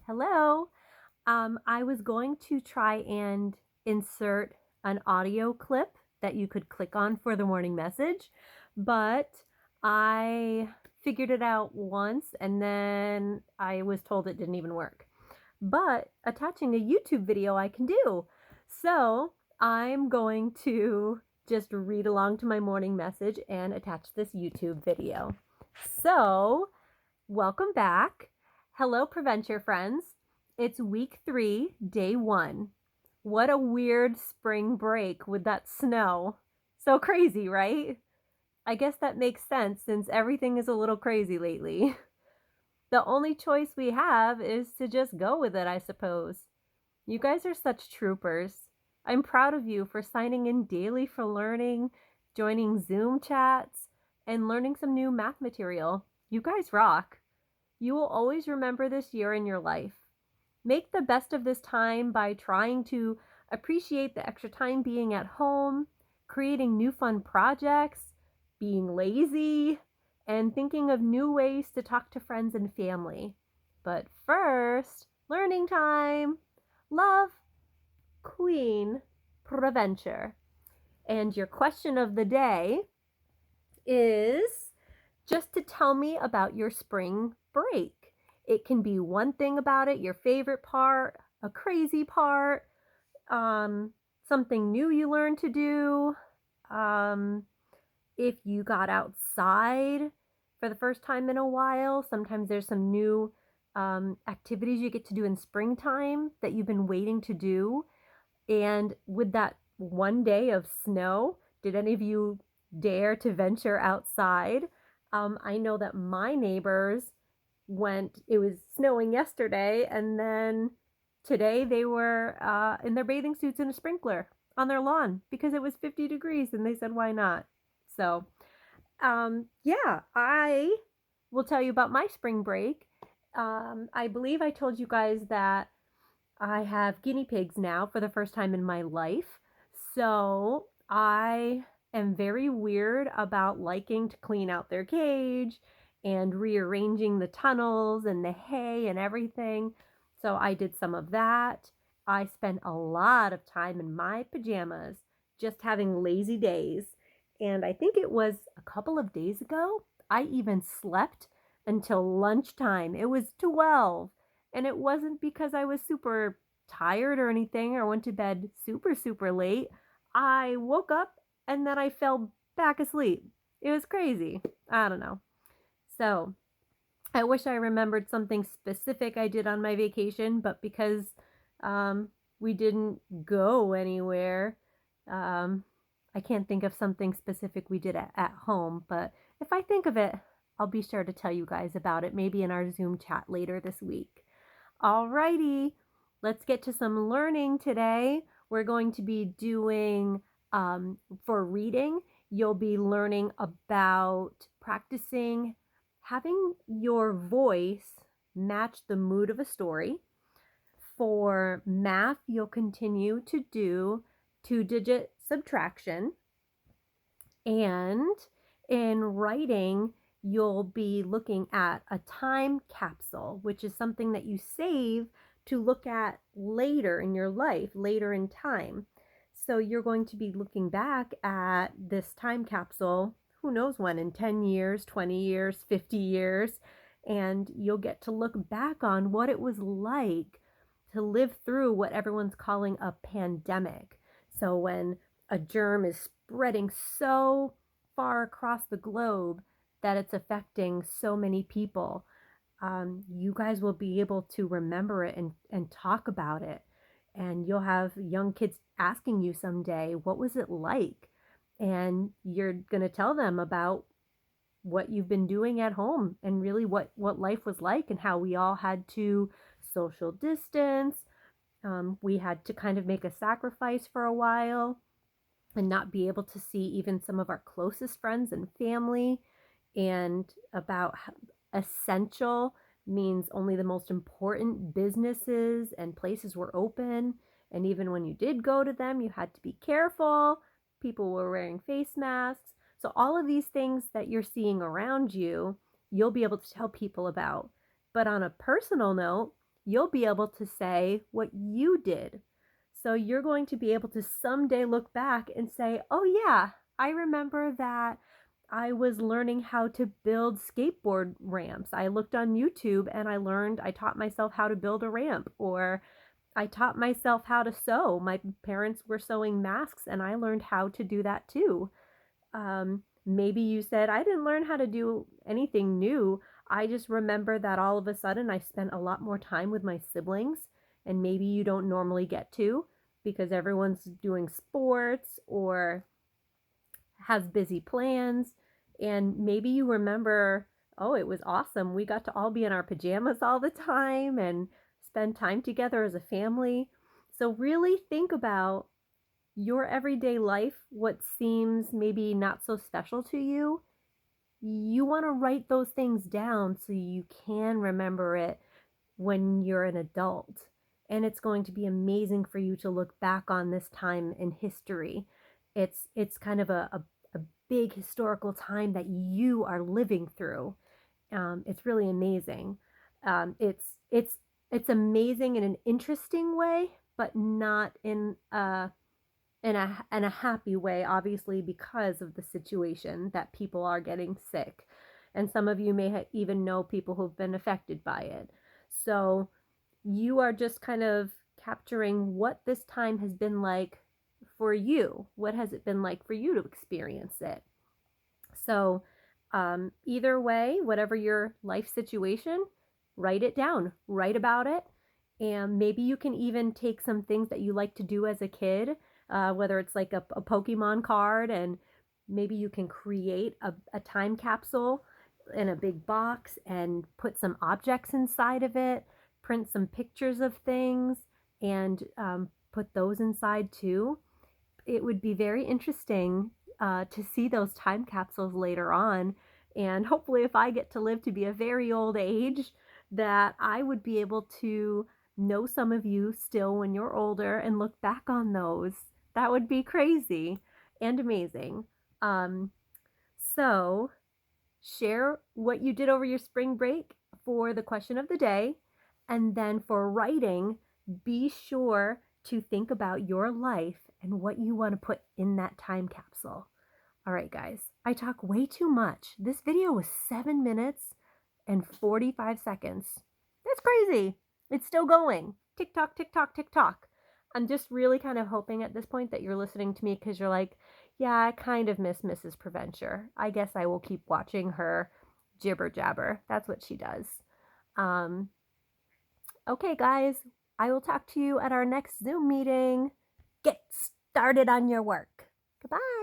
Hello. I was going to try and insert an audio clip that you could click on for the morning message, but I figured it out once and then I was told it didn't even work. But attaching a YouTube video I can do. So I'm going to just read along to my morning message and attach this YouTube video. So welcome back. Hello, Provencher friends. It's week 3, day 1. What a weird spring break with that snow. So crazy, right? I guess that makes sense since everything is a little crazy lately. The only choice we have is to just go with it, I suppose. You guys are such troopers. I'm proud of you for signing in daily for learning, joining Zoom chats, and learning some new math material. You guys rock. You will always remember this year in your life. Make the best of this time by trying to appreciate the extra time being at home, creating new fun projects, being lazy, and thinking of new ways to talk to friends and family. But first, learning time. Love, Queen Provencher. And your question of the day is just to tell me about your spring break. It can be one thing about it, your favorite part, a crazy part, something new you learned to do, um, if you got outside for the first time in a while. Sometimes there's some new activities you get to do in springtime that you've been waiting to do. And with that one day of snow, did any of you dare to venture outside? I know that my neighbors it was snowing yesterday, and then today they were in their bathing suits in a sprinkler on their lawn because it was 50 degrees, and they said, why not? So, yeah, I will tell you about my spring break. I believe I told you guys that I have guinea pigs now for the first time in my life. So I am very weird about liking to clean out their cage and rearranging the tunnels and the hay and everything. So I did some of that. I spent a lot of time in my pajamas just having lazy days. And I think it was a couple of days ago, I even slept until lunchtime. It was 12. And it wasn't because I was super tired or anything or went to bed super, super late. I woke up and then I fell back asleep. It was crazy. I don't know. So I wish I remembered something specific I did on my vacation, but because we didn't go anywhere, um, I can't think of something specific we did at home. But if I think of it, I'll be sure to tell you guys about it, maybe in our Zoom chat later this week. Alrighty, let's get to some learning today. We're going to be doing, for reading, you'll be learning about practicing having your voice match the mood of a story. For math, you'll continue to do 2-digit subtraction. And in writing, you'll be looking at a time capsule, which is something that you save to look at later in your life, later in time. So you're going to be looking back at this time capsule, who knows when, in 10 years, 20 years, 50 years, and you'll get to look back on what it was like to live through what everyone's calling a pandemic. So when a germ is spreading so far across the globe that it's affecting so many people, you guys will be able to remember it and talk about it. And you'll have young kids asking you someday, what was it like? And you're going to tell them about what you've been doing at home and really what life was like and how we all had to social distance. We had to kind of make a sacrifice for a while and not be able to see even some of our closest friends and family, and about essential means only the most important businesses and places were open. And even when you did go to them, you had to be careful. People were wearing face masks. So all of these things that you're seeing around you, you'll be able to tell people about. But on a personal note, you'll be able to say what you did. So you're going to be able to someday look back and say, oh yeah, I remember that I was learning how to build skateboard ramps. I looked on YouTube and I taught myself how to build a ramp, or I taught myself how to sew. My parents were sewing masks and I learned how to do that too. Maybe you said, I didn't learn how to do anything new. I just remember that all of a sudden I spent a lot more time with my siblings, and maybe you don't normally get to because everyone's doing sports or has busy plans. And maybe you remember, oh, it was awesome. We got to all be in our pajamas all the time and spend time together as a family. So, really think about your everyday life, what seems maybe not so special to you. You want to write those things down so you can remember it when you're an adult. And it's going to be amazing for you to look back on this time in history. It's kind of a big historical time that you are living through. It's really amazing. It's amazing in an interesting way, but not in a happy way, obviously, because of the situation that people are getting sick. And some of you may even know people who've been affected by it. So you are just kind of capturing what this time has been like for you. What has it been like for you to experience it? So, either way, whatever your life situation, write it down, write about it. And maybe you can even take some things that you like to do as a kid, whether it's like a Pokemon card, and maybe you can create a time capsule in a big box and put some objects inside of it, print some pictures of things, and put those inside too. It would be very interesting to see those time capsules later on. And hopefully, if I get to live to be a very old age, that I would be able to know some of you still when you're older and look back on those. That would be crazy and amazing. Um, so, share what you did over your spring break for the question of the day. And then for writing, be sure to think about your life and what you want to put in that time capsule. All right, guys, I talk way too much. This video was 7 minutes and 45 seconds. That's crazy. It's still going. Tick tock, tick tock, tick tock. I'm just really kind of hoping at this point that you're listening to me because you're like, yeah, I kind of miss Mrs. Provencher. I guess I will keep watching her jibber jabber. That's what she does. Um, okay, guys, I will talk to you at our next Zoom meeting. Get started on your work. Goodbye.